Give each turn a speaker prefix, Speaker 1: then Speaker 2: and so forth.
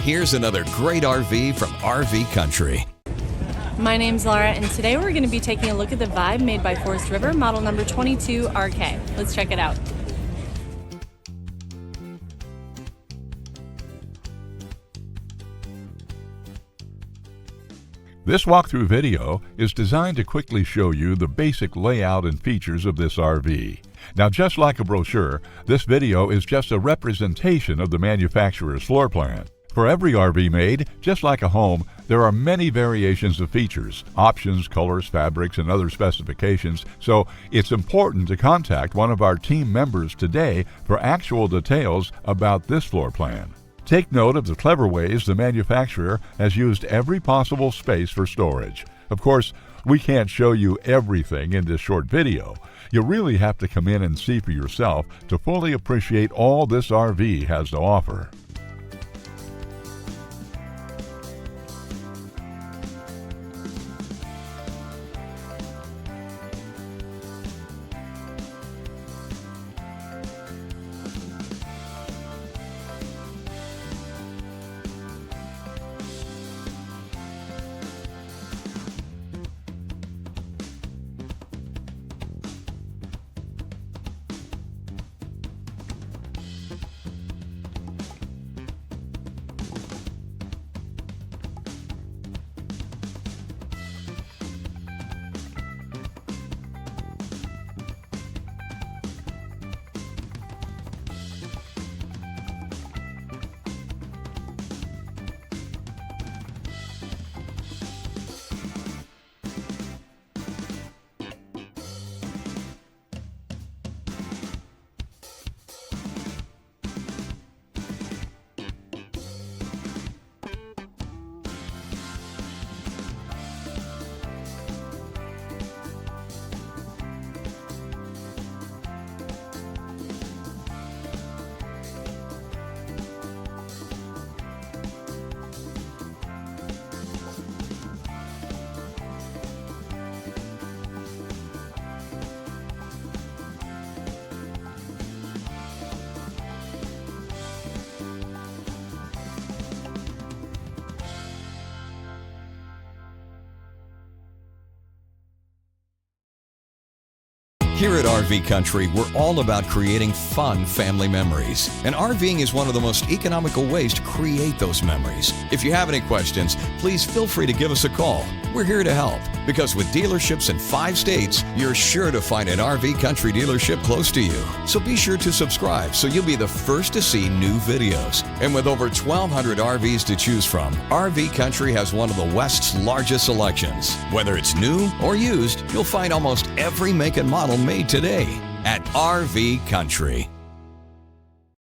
Speaker 1: Here's another great RV from RV Country.
Speaker 2: My name's Laura, and today we're going to be taking a look at the Vibe made by Forest River, model number 22RK. Let's check it out.
Speaker 3: This walkthrough video is designed to quickly show you the basic layout and features of this RV. Now, just like a brochure, this video is just a representation of the manufacturer's floor plan. For every RV made, just like a home, there are many variations of features, options, colors, fabrics, and other specifications, so it's important to contact one of our team members today for actual details about this floor plan. Take note of the clever ways the manufacturer has used every possible space for storage. Of course, we can't show you everything in this short video. You really have to come in and see for yourself to fully appreciate all this RV has to offer.
Speaker 1: Here at RV Country, we're all about creating fun family memories. And RVing is one of the most economical ways to create those memories. If you have any questions, please feel free to give us a call. We're here to help, because with dealerships in 5 states, you're sure to find an RV Country dealership close to you. So be sure to subscribe so you'll be the first to see new videos. And with over 1,200 RVs to choose from, RV Country has one of the West's largest selections. Whether it's new or used, you'll find almost every make and model made today at RV Country.